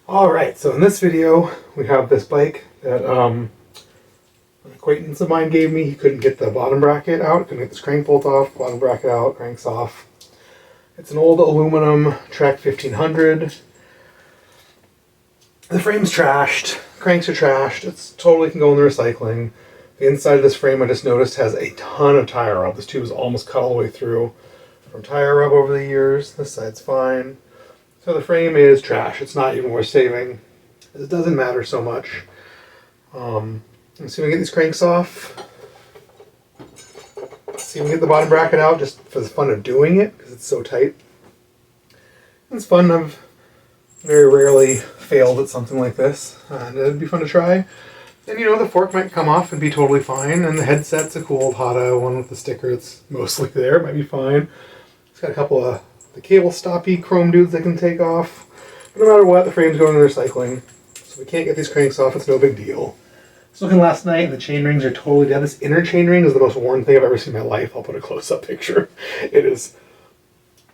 Alright, so in this video we have this bike that an acquaintance of mine gave me. He couldn't get the bottom bracket out, couldn't get this crank bolt off, bottom bracket out, cranks off. It's an old aluminum Trek 1500. The frame's trashed, cranks are trashed, it's totally can go in the recycling. The inside of this frame I just noticed has a ton of tire rub. This tube is almost cut all the way through from tire rub over the years. This side's fine. So the frame is trash. It's not even worth saving. It doesn't matter so much. Let's see if we can get these cranks off. See if we can get the bottom bracket out just for the fun of doing it because it's so tight. It's fun. I've very rarely failed at something like this, and it'd be fun to try. And you know, the fork might come off and be totally fine, and the headset's a cool old Hada one with the sticker that's mostly there. It might be fine. It's got a couple of the cable stoppy chrome dudes that can take off. But no matter what, the frame's going in the recycling. So we can't get these cranks off, it's no big deal. I was looking last night and the chain rings are totally dead. This inner chain ring is the most worn thing I've ever seen in my life. I'll put a close-up picture. It is,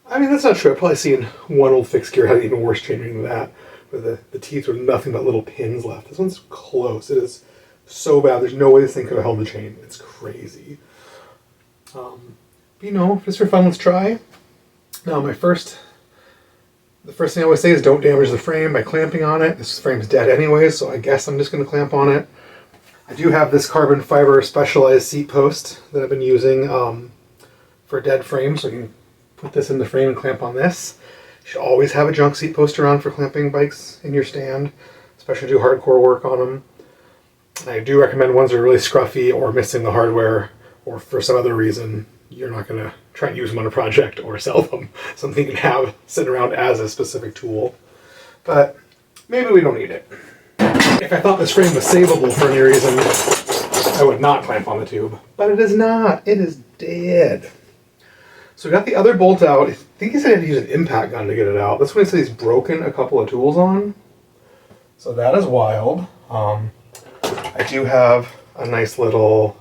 I mean, that's not true. I've probably seen one old fixed gear had an even worse chain ring than that, with the teeth with nothing but little pins left. This one's close. It is so bad. There's no way this thing could have held the chain. It's crazy. But you know, just for fun, let's try. Now, the first thing I always say is don't damage the frame by clamping on it. This frame's dead anyway, so I guess I'm just going to clamp on it. I do have this carbon fiber specialized seat post that I've been using for dead frames, so you can put this in the frame and clamp on this. You should always have a junk seat post around for clamping bikes in your stand, especially do hardcore work on them. And I do recommend ones that are really scruffy or missing the hardware, or for some other reason you're not going to try and use them on a project or sell them. Something you can have sitting around as a specific tool. But maybe we don't need it. If I thought this frame was savable for any reason, I would not clamp on the tube. But it is not. It is dead. So we got the other bolt out. I think he said I had to use an impact gun to get it out. This one says he's broken a couple of tools on. So that is wild. I do have a nice little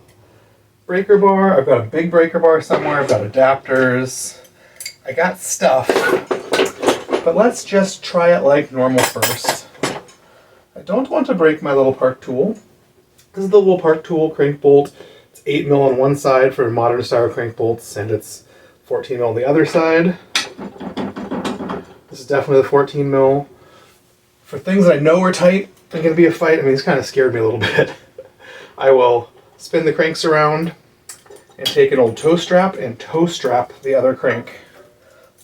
breaker bar. I've got a big breaker bar somewhere. I've got adapters. I got stuff. But let's just try it like normal first. I don't want to break my little park tool. This is the little park tool crank bolt. It's 8mm on one side for modern style crank bolts, and it's 14mm on the other side. This is definitely the 14mm. For things that I know are tight and going to be a fight, I mean, this kind of scared me a little bit. I will spin the cranks around and take an old toe strap and toe strap the other crank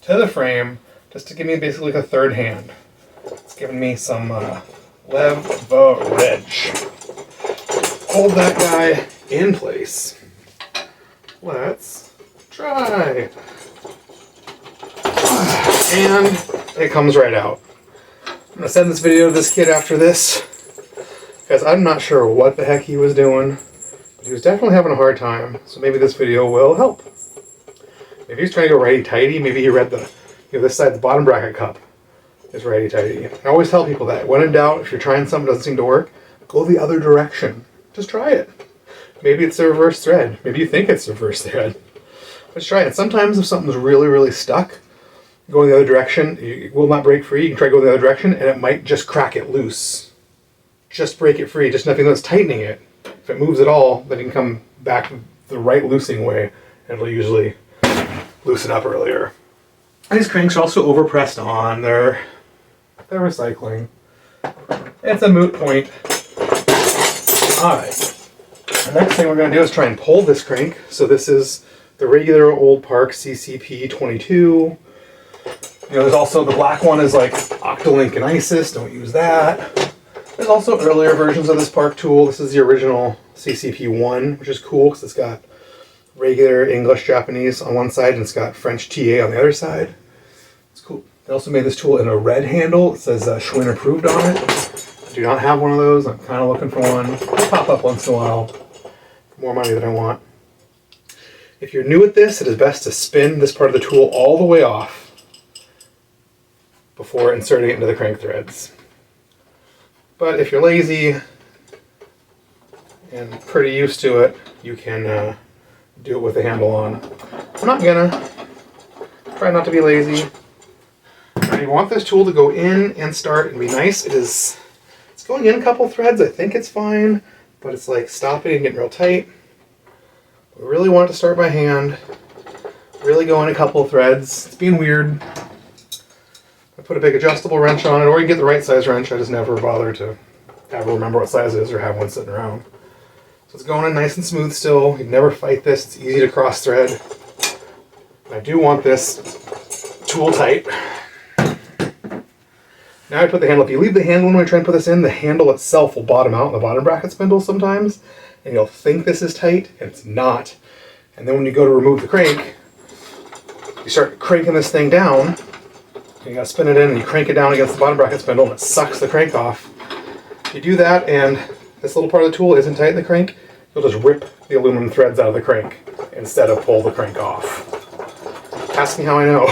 to the frame just to give me basically like a third hand. It's giving me some leverage. Hold that guy in place. Let's try. And it comes right out. I'm going to send this video to this kid after this because I'm not sure what the heck he was doing. He was definitely having a hard time, so maybe this video will help. Maybe he's trying to go righty-tighty. Maybe he read the, this side, the bottom bracket cup is righty-tighty. I always tell people that. When in doubt, if you're trying something that doesn't seem to work, go the other direction. Just try it. Maybe it's a reverse thread. Maybe you think it's a reverse thread. Let's try it. Sometimes if something's really, really stuck, going the other direction, it will not break free. You can try to go the other direction, and it might just crack it loose. Just break it free. Just nothing that's tightening it. If it moves at all, then you can come back the right loosing way, and it'll usually loosen up earlier. And these cranks are also overpressed on. They're recycling. It's a moot point. Alright. The next thing we're going to do is try and pull this crank. So this is the regular old Park CCP 22. You know, there's also the black one is like Octolink and Isis. Don't use that. There's also earlier versions of this Park tool. This is the original CCP1, which is cool because it's got regular English Japanese on one side and it's got French TA on the other side. It's cool. They also made this tool in a red handle. It says Schwinn approved on it. I do not have one of those. I'm kind of looking for one. They pop up once in a while for more money than I want. If you're new at this, it is best to spin this part of the tool all the way off before inserting it into the crank threads. But if you're lazy and pretty used to it, you can do it with the handle on. I'm not gonna. Try not to be lazy. Now you want this tool to go in and start and be nice. It's going in a couple threads. I think it's fine, but it's like stopping and getting real tight. We really want it to start by hand. Really go in a couple of threads. It's being weird. I put a big adjustable wrench on it, or you can get the right size wrench. I just never bother to ever remember what size it is or have one sitting around. So it's going in nice and smooth still. You never fight this. It's easy to cross thread. I do want this tool tight. Now I put the handle. If you leave the handle when I try and put this in, the handle itself will bottom out in the bottom bracket spindle sometimes, and you'll think this is tight, and it's not. And then when you go to remove the crank, you start cranking this thing down, and you gotta spin it in, and you crank it down against the bottom bracket spindle, and it sucks the crank off. If you do that, and this little part of the tool isn't tight in the crank, you'll just rip the aluminum threads out of the crank instead of pull the crank off. Ask me how I know.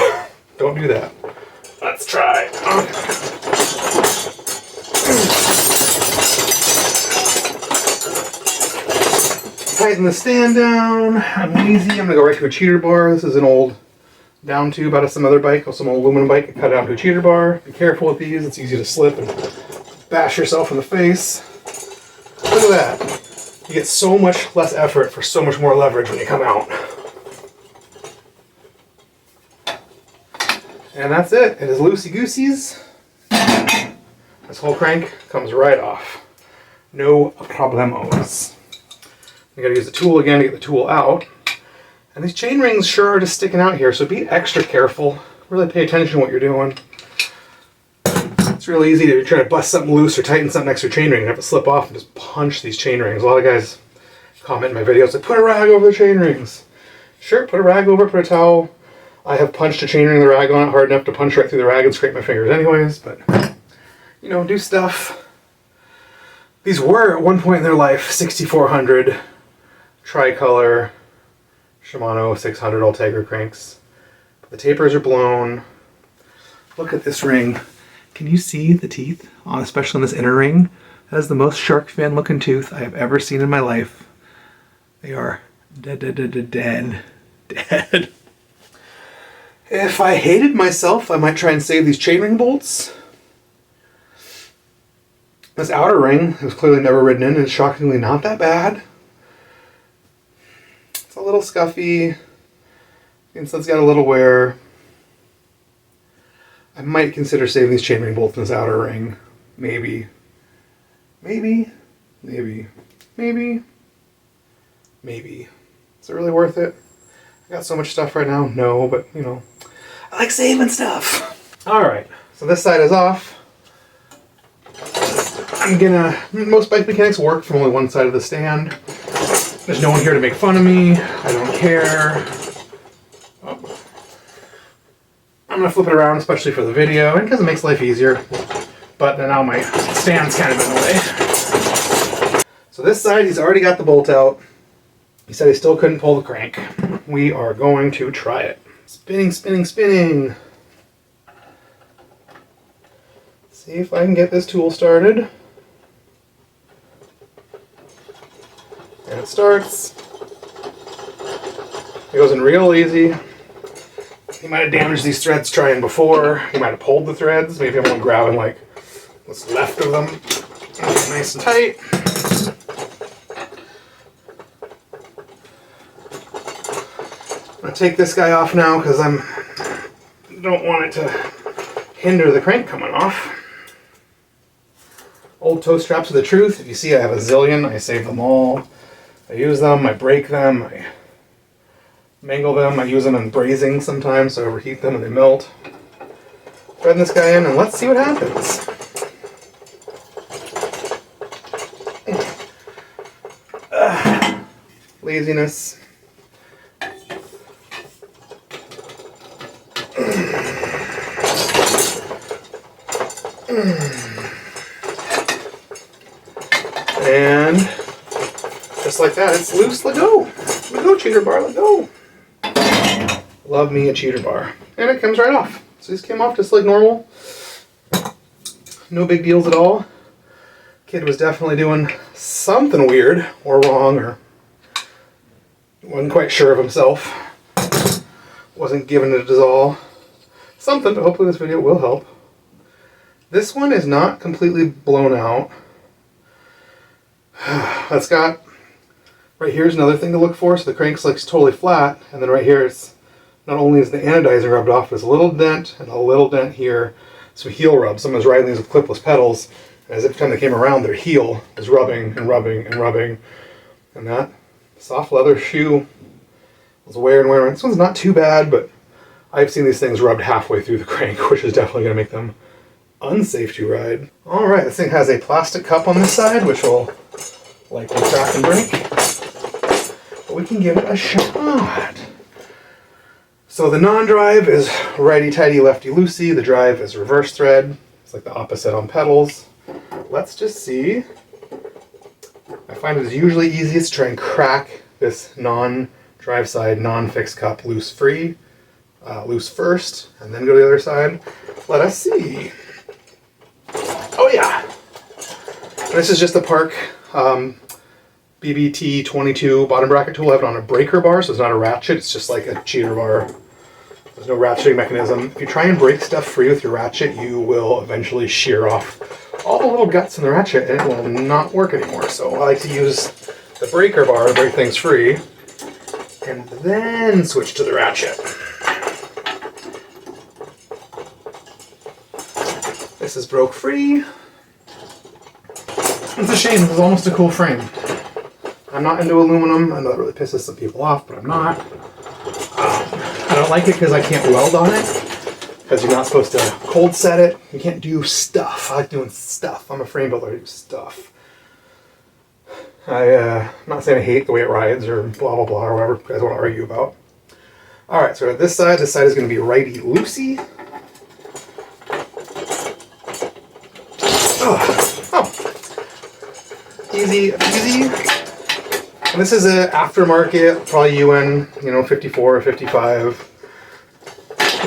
Don't do that. Let's try. Okay. Tighten the stand down. I'm lazy. I'm gonna go right to a cheater bar. This is an old down tube out of some other bike, or some old aluminum bike. I cut it out to a cheater bar. Be careful with these. It's easy to slip and bash yourself in the face. Look at that. You get so much less effort for so much more leverage when you come out. And that's it. It is loosey-gooseys. This whole crank comes right off. No problemos. You gotta use the tool again to get the tool out. And these chain rings sure are just sticking out here, so be extra careful. Really pay attention to what you're doing. It's really easy to try to bust something loose or tighten something next to a chain ring and have it slip off and just punch these chain rings. A lot of guys comment in my videos, like, put a rag over the chain rings. Sure, put a rag over it, put a towel. I have punched a chain ring with a rag on it hard enough to punch right through the rag and scrape my fingers anyways, but, you know, do stuff. These were, at one point in their life, 6400 tricolor Shimano 600 Ultegra cranks. But the tapers are blown. Look at this ring. Can you see the teeth, especially on this inner ring? That is the most shark fin looking tooth I have ever seen in my life. They are dead. If I hated myself, I might try and save these chainring bolts. This outer ring was clearly never ridden in, and it's shockingly not that bad. It's a little scuffy. Inside's got a little wear. I might consider saving these chainring bolts in this outer ring. Maybe. Is it really worth it? I got so much stuff right now. No, but you know, I like saving stuff. All right, so this side is off. Most bike mechanics work from only one side of the stand. There's no one here to make fun of me. I don't care. Oh. I'm gonna flip it around, especially for the video, and because it makes life easier. But now my stand's kind of in the way. So this side, he's already got the bolt out. He said he still couldn't pull the crank. We are going to try it. Spinning. See if I can get this tool started. And it starts. It goes in real easy. He might have damaged these threads trying before. He might have pulled the threads. Maybe I'm only grabbing like what's left of them. Nice and tight. I'm going to take this guy off now because I don't want it to hinder the crank coming off. Old toe straps are the truth. If you see, I have a zillion. I save them all. I use them, I break them, I mangle them, I use them in brazing sometimes, so I overheat them and they melt. Thread this guy in and let's see what happens. Laziness. And just like that, it's loose. Let go. Let go, cheater bar. Let go. Love me a cheater bar. And it comes right off. So these came off just like normal. No big deals at all. Kid was definitely doing something weird or wrong, or wasn't quite sure of himself. Wasn't giving it his all. something, but hopefully this video will help. This one is not completely blown out. That's got, right here's another thing to look for. So the crank's like totally flat, and then right here it's, not only is the anodizing rubbed off, there's a little dent and a little dent here. Some heel rub. Someone's riding these with clipless pedals, and as every time they came around, their heel is rubbing and rubbing and rubbing. And that soft leather shoe was wear and wear. This one's not too bad, but I've seen these things rubbed halfway through the crank, which is definitely going to make them unsafe to ride. Alright, this thing has a plastic cup on this side, which will likely crack and break. But we can give it a shot. So the non-drive is righty-tighty, lefty-loosey. The drive is reverse thread. It's like the opposite on pedals. Let's just see. I find it is usually easiest to try and crack this non-drive side, non-fixed cup loose free. Loose first, and then go to the other side. Let us see. Oh yeah! This is just the Park BBT 22 bottom bracket tool. I have it on a breaker bar, so it's not a ratchet. It's just like a cheater bar. There's no ratcheting mechanism. If you try and break stuff free with your ratchet, you will eventually shear off all the little guts in the ratchet, and it will not work anymore. So I like to use the breaker bar to break things free, and then switch to the ratchet. This is broke free. It's a shame, it's almost a cool frame. I'm not into aluminum. I know that really pisses some people off, but I'm not. I don't like it because I can't weld on it, because you're not supposed to cold set it. You can't do stuff. I like doing stuff. I'm a frame builder, I do stuff. I'm not saying I hate the way it rides or blah blah blah or whatever you guys want to argue about. Alright, so this side is going to be righty-loosey. Oh, easy peasy. And this is an aftermarket, probably UN, 54 or 55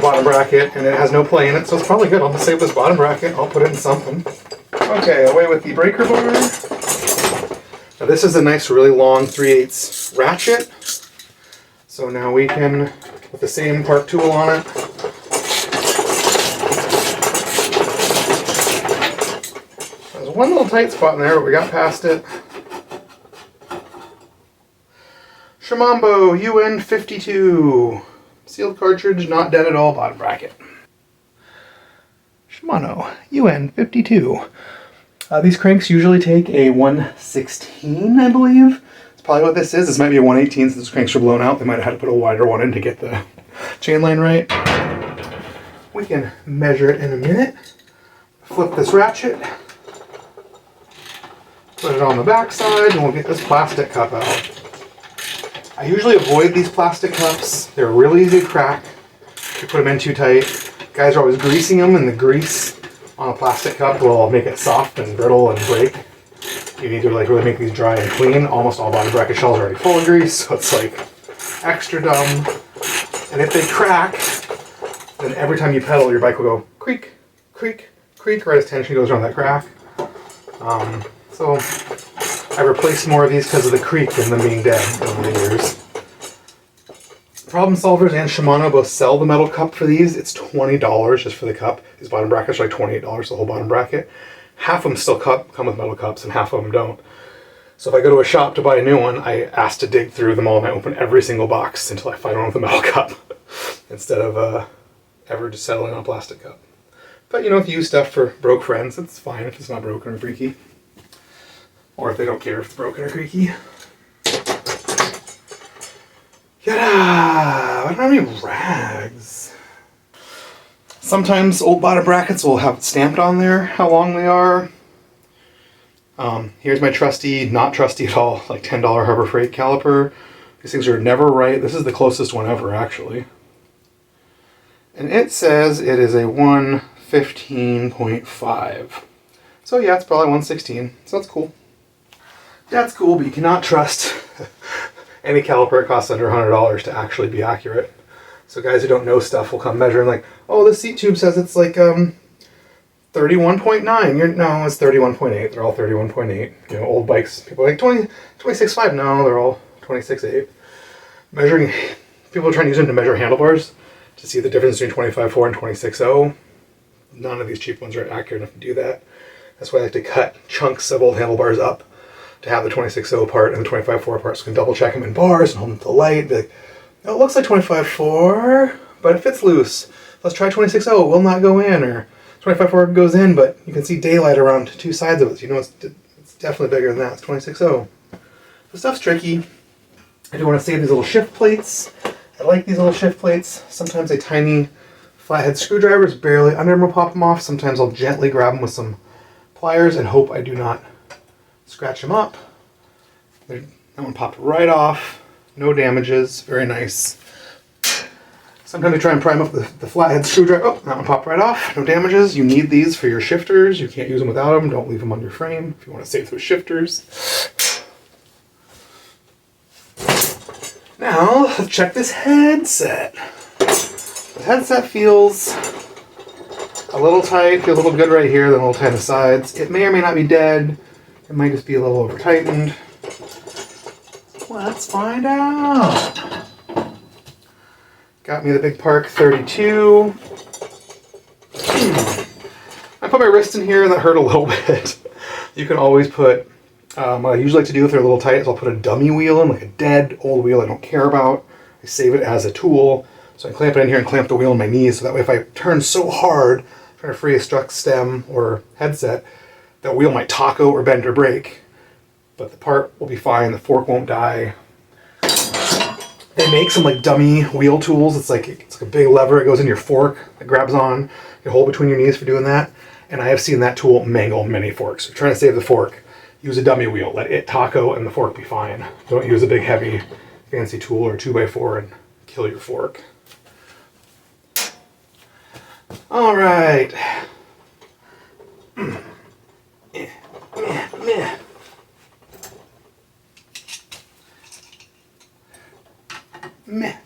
bottom bracket, and it has no play in it, so it's probably good. I'll just save this bottom bracket. I'll put it in something. Okay, away with the breaker bar. Now this is a nice, really long 3/8 ratchet. So now we can, with the same Park tool on it, one little tight spot in there, but we got past it. Shimambo UN52. Sealed cartridge, not dead at all, bottom bracket. Shimano UN52. These cranks usually take a 1/16, I believe. That's probably what this is. This might be a 1/18 since the cranks are blown out. They might have had to put a wider one in to get the chain line right. We can measure it in a minute. Flip this ratchet. Put it on the back side, and we'll get this plastic cup out. I usually avoid these plastic cups. They're really easy to crack if you put them in too tight. Guys are always greasing them, and the grease on a plastic cup will make it soft and brittle and break. You need to really make these dry and clean. Almost all bottom bracket shells are already full of grease, so it's like extra dumb. And if they crack, then every time you pedal, your bike will go creak, creak, creak, right as tension goes around that crack. So I replaced more of these because of the creak and them being dead over the years. Problem Solvers and Shimano both sell the metal cup for these. It's $20 just for the cup. These bottom brackets are like $28, the whole bottom bracket. Half of them still come with metal cups and half of them don't. So if I go to a shop to buy a new one, I ask to dig through them all and I open every single box until I find one with a metal cup instead of ever just settling on a plastic cup. But if you use stuff for broke friends, it's fine if it's not broken or creaky. Or if they don't care if it's broken or creaky. Yada! I don't have any rags. Sometimes old bottom brackets will have it stamped on there how long they are. Here's my trusty, not trusty at all, like $10 Harbor Freight caliper. These things are never right. This is the closest one ever, actually. And it says it is a 115.5. So yeah, it's probably 116. So that's cool. That's cool, but you cannot trust any caliper that costs under $100 to actually be accurate. So guys who don't know stuff will come measuring like, oh, this seat tube says it's like 31.9. No, it's 31.8. They're all 31.8. Old bikes, people are like 26.5. No, they're all 26.8. Measuring, people are trying to use them to measure handlebars. to see the difference between 25.4 and 26.0. None of these cheap ones are accurate enough to do that. That's why I like to cut chunks of old handlebars up to have the 26.0 part and the 25.4 part, so I can double check them in bars and hold them to the light and be like, oh, it looks like 25.4, but it fits loose. Let's try 26.0, it will not go in, or 25.4 goes in, but you can see daylight around two sides of it, so you know it's definitely bigger than that. It's 26.0. This stuff's tricky. I do want to save these little shift plates. I like these little shift plates. Sometimes a tiny flathead screwdriver is barely under them will pop them off. Sometimes I'll gently grab them with some pliers and hope I do not scratch them up. That one popped right off. No damages. Very nice. Sometimes I try and prime up the flathead screwdriver. Oh, that one popped right off. No damages. You need these for your shifters. You can't use them without them. Don't leave them on your frame if you want to save those shifters. Now, let's check this headset. The headset feels a little tight, feels a little good right here, then a little tight on the sides. It may or may not be dead. It might just be a little over tightened. Let's find out. Got me the Big Park 32. I put my wrist in here and that hurt a little bit. You can always put, what I usually like to do if they're a little tight is I'll put a dummy wheel in, like a dead old wheel I don't care about. I save it as a tool. So I clamp it in here and clamp the wheel on my knees, so that way if I turn so hard trying to free a struck stem or headset, that wheel might taco or bend or break. But the part will be fine, the fork won't die. They make some like dummy wheel tools. It's like a big lever, it goes in your fork, it grabs on, you hold between your knees for doing that. And I have seen that tool mangle many forks. So if you're trying to save the fork, use a dummy wheel. Let it taco and the fork be fine. Don't use a big heavy fancy tool or 2x4 and kill your fork. All right. Meh.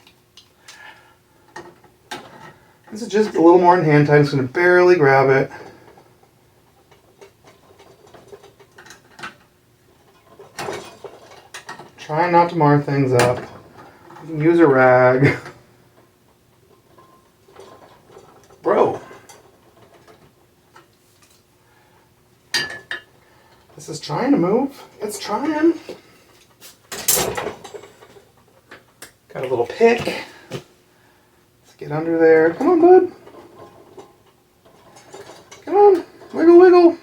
This is just a little more in hand time. I'm just going to barely grab it. Try not to mar things up. You can use a rag. Bro. This is trying to move. It's trying. Got a little pick. Let's get under there. Come on, bud. Come on. Wiggle, wiggle.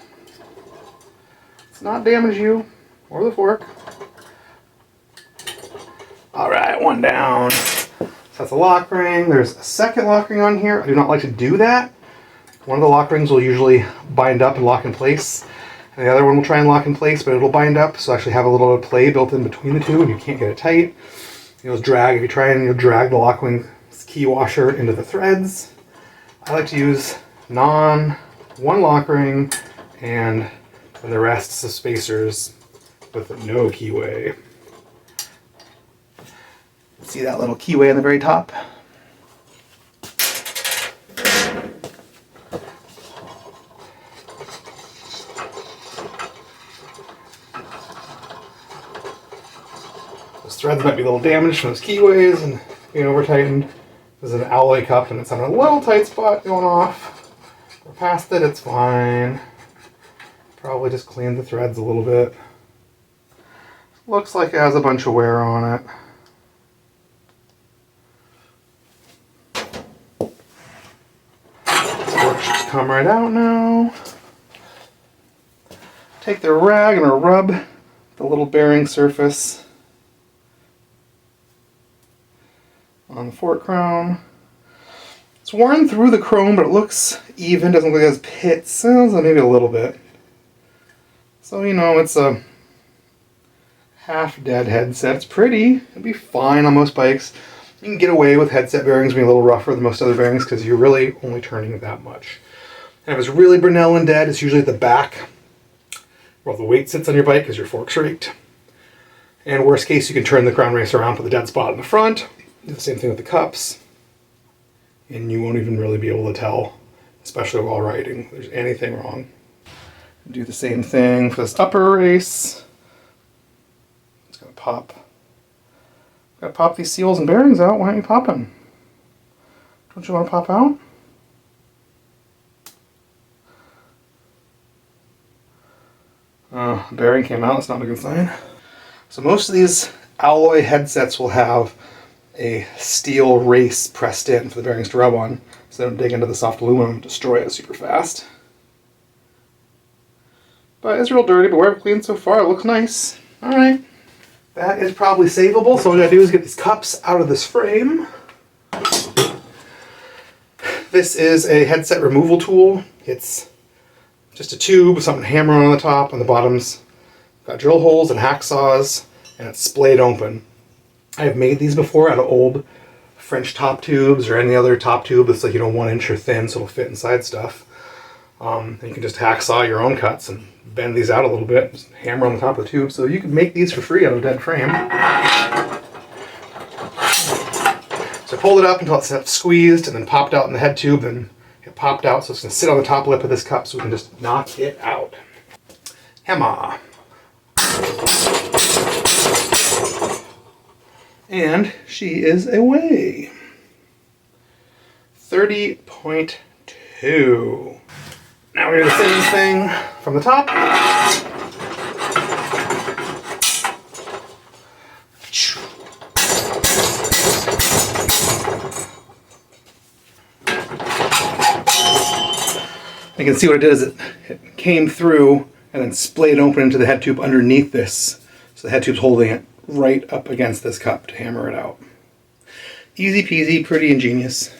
Let's not damage you or the fork. All right, one down. So that's a lock ring. There's a second lock ring on here. I do not like to do that. One of the lock rings will usually bind up and lock in place. And the other one will try and lock in place, but it'll bind up. So actually have a little play built in between the two and you can't get it tight. You'll drag, if you try and drag the lock ring key washer into the threads. I like to use one lock ring and the rest of spacers with no keyway. See that little keyway on the very top? Those threads might be a little damaged from those keyways and being over tightened. This is an alloy cup and it's on a little tight spot going off. We're past it, it's fine. Probably just clean the threads a little bit. Looks like it has a bunch of wear on it. Come right out now. Take the rag and rub the little bearing surface on the fork crown. It's worn through the chrome, but it looks even. Doesn't look like it has pits. Maybe a little bit. So you know, it's a half-dead headset. It's pretty. It'll be fine on most bikes. You can get away with headset bearings being a little rougher than most other bearings because you're really only turning that much. And if it's really brunel and dead, it's usually at the back where the weight sits on your bike because your fork's raked. And worst case, you can turn the crown race around, put the dead spot in the front. Do the same thing with the cups. And you won't even really be able to tell, especially while riding, if there's anything wrong. Do the same thing for this upper race. It's going to pop. Got to pop these seals and bearings out. Why aren't you popping? Don't you want to pop out? Oh, the bearing came out. That's not a good sign. So most of these alloy headsets will have a steel race pressed in for the bearings to rub on, so they don't dig into the soft aluminum and destroy it super fast. But it's real dirty, but where I've cleaned so far, it looks nice. Alright. That is probably savable, so what I gotta do is get these cups out of this frame. This is a headset removal tool. It's just a tube with something hammering on the top, and the bottom's got drill holes and hacksaws, and it's splayed open. I have made these before out of old French top tubes or any other top tube that's like, 1 inch or thin, so it'll fit inside stuff. And you can just hacksaw your own cuts and bend these out a little bit, just hammer on the top of the tube. So you can make these for free out of a dead frame. So I pulled it up until it's squeezed and then popped out in the head tube, and it popped out, so it's going to sit on the top lip of this cup so we can just knock it out. Hammer. And she is away. 30.2. Now we're going to do the same thing from the top. You can see what it did is it came through and then splayed open into the head tube underneath this. So the head tube's holding it right up against this cup to hammer it out. Easy peasy, pretty ingenious.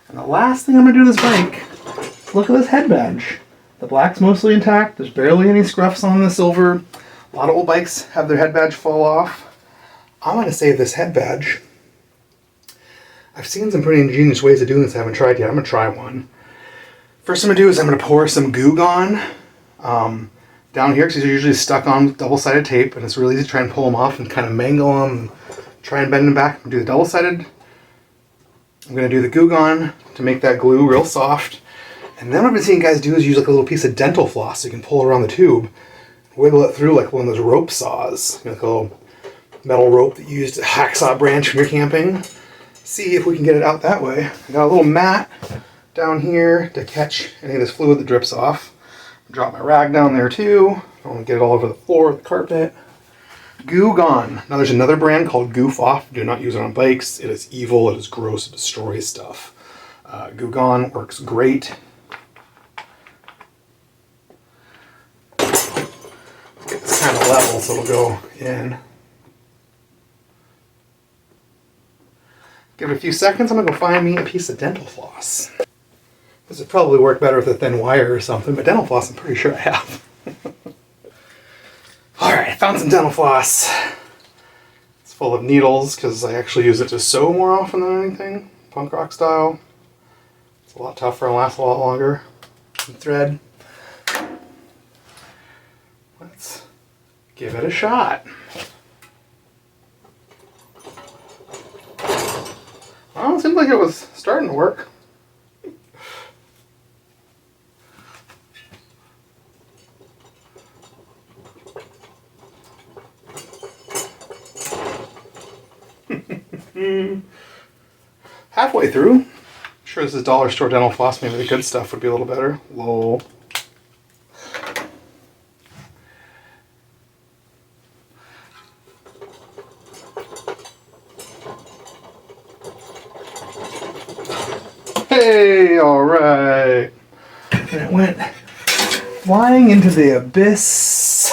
And the last thing I'm going to do to this bike, look at this head badge. The black's mostly intact. There's barely any scruffs on the silver. A lot of old bikes have their head badge fall off. I'm going to save this head badge. I've seen some pretty ingenious ways of doing this I haven't tried yet. I'm going to try one. First I'm going to do is I'm going to pour some Goo Gone down here, because these are usually stuck on with double-sided tape, and it's really easy to try and pull them off and kind of mangle them and try and bend them back. I'm going to do the double-sided. I'm going to do the Goo Gone to make that glue real soft. And then what I've been seeing guys do is use like a little piece of dental floss so you can pull it around the tube, wiggle it through like one of those rope saws, like a little metal rope that you use to hacksaw branch when you're camping. See if we can get it out that way. I got a little mat down here to catch any of this fluid that drips off. Drop my rag down there too. I want to get it all over the floor, the carpet. Goo Gone. Now there's another brand called Goof Off. Do not use it on bikes. It is evil. It is gross. It destroys stuff. Goo Gone works great. Get this kind of level so it'll go in. Give it a few seconds. I'm going to go find me a piece of dental floss. This would probably work better with a thin wire or something, but dental floss I'm pretty sure I have. Alright, I found some dental floss. It's full of needles because I actually use it to sew more often than anything, punk rock style. It's a lot tougher and lasts a lot longer than thread. Let's give it a shot. Well, it seemed like it was starting to work. Halfway through. I'm sure this is dollar store dental floss. Maybe the good stuff would be a little better. Lol. Hey, alright. And it went flying into the abyss.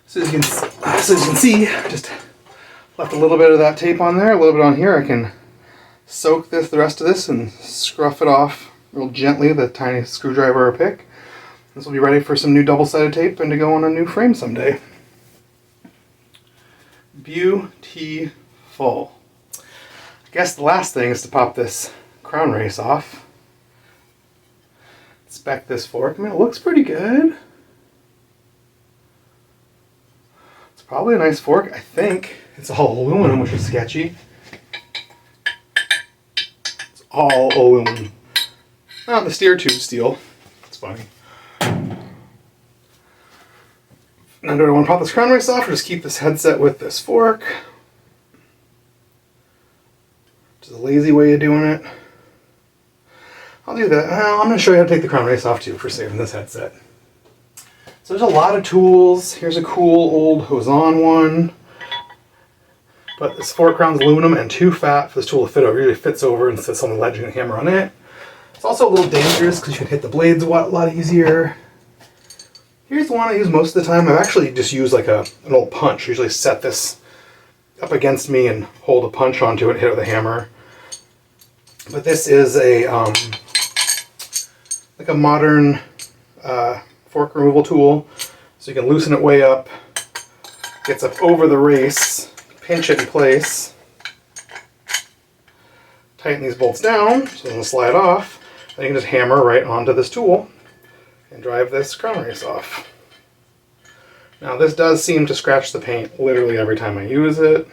So as you can see, just left a little bit of that tape on there, a little bit on here. I can soak the rest of this and scruff it off real gently with a tiny screwdriver or pick. This will be ready for some new double-sided tape and to go on a new frame someday. Beautiful. I guess the last thing is to pop this crown race off. Inspect this fork. I mean, it looks pretty good. It's probably a nice fork, I think. It's all aluminum, which is sketchy. It's all aluminum. Oh, the steer tube's steel. It's funny. Now, do I want to pop this crown race off or just keep this headset with this fork? which is a lazy way of doing it. I'll do that. I'm going to show you how to take the crown race off too for saving this headset. So there's a lot of tools. Here's a cool old Hosan one. But this fork crown's aluminum and too fat for this tool to fit over. It usually fits over and sits on the ledge and hammer on it. It's also a little dangerous because you can hit the blades a lot easier. Here's the one I use most of the time. I've actually just used like an old punch. I usually set this up against me and hold a punch onto it and hit it with a hammer. But this is a like a modern fork removal tool. So you can loosen it way up. Gets up over the race. Pinch it in place. Tighten these bolts down so it doesn't slide off. Then you can just hammer right onto this tool and drive this crown race off. Now this does seem to scratch the paint literally every time I use it.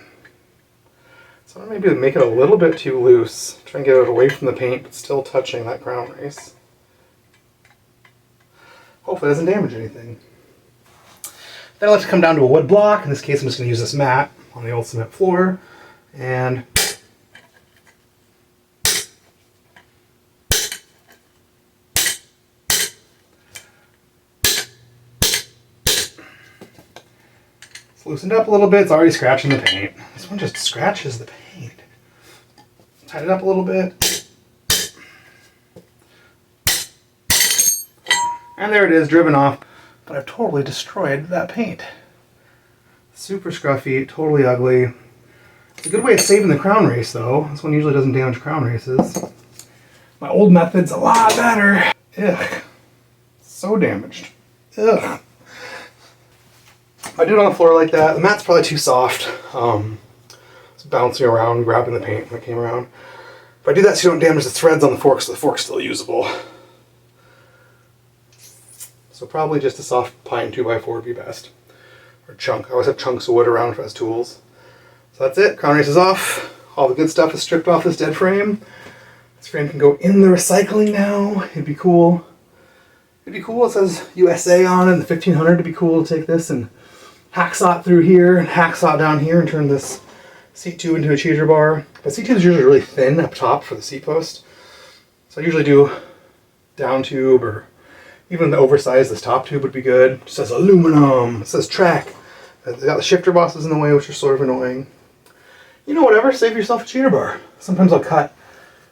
So I'm maybe make it a little bit too loose. Try and get it away from the paint but still touching that crown race. Hopefully it doesn't damage anything. Then I like to come down to a wood block. In this case I'm just going to use this mat on the old cement floor and loosened up a little bit. It's already scratching the paint. This one just scratches the paint. Tighten it up a little bit. And there it is, driven off. But I've totally destroyed that paint. Super scruffy, totally ugly. It's a good way of saving the crown race though. This one usually doesn't damage crown races. My old method's a lot better. Ugh. So damaged. Ugh. If I do it on the floor like that, the mat's probably too soft. It's bouncing around, grabbing the paint when it came around. If I do that so you don't damage the threads on the fork, so the fork's still usable. So probably just a soft pine 2x4 would be best. Or chunk. I always have chunks of wood around as tools. So that's it. Crown race is off. All the good stuff is stripped off this dead frame. This frame can go in the recycling now. It'd be cool. It'd be cool. It says USA on it. The 1500 would be cool to take this and hacksaw through here and hacksaw down here and turn this seat tube into a cheeser bar. But seat tube is usually really thin up top for the seat post. So I usually do down tube, or even the oversized, this top tube would be good. It says aluminum. It says track. They got the shifter bosses in the way, which are sort of annoying. You know, whatever, save yourself a cheater bar. Sometimes I'll cut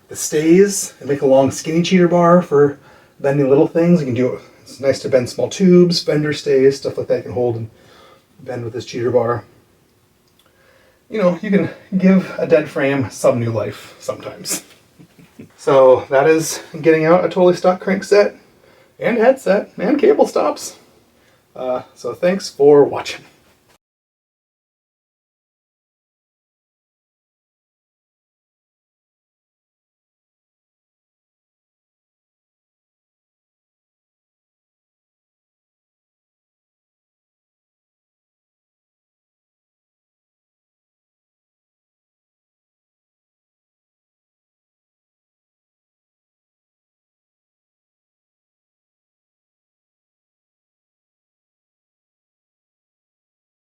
the stays and make a long skinny cheater bar for bending little things. You can do it. It's nice to bend small tubes, fender stays, stuff like that you can hold and bend with this cheater bar. You know, you can give a dead frame some new life sometimes. So that is getting out a totally stock crank set and headset and cable stops. So thanks for watching.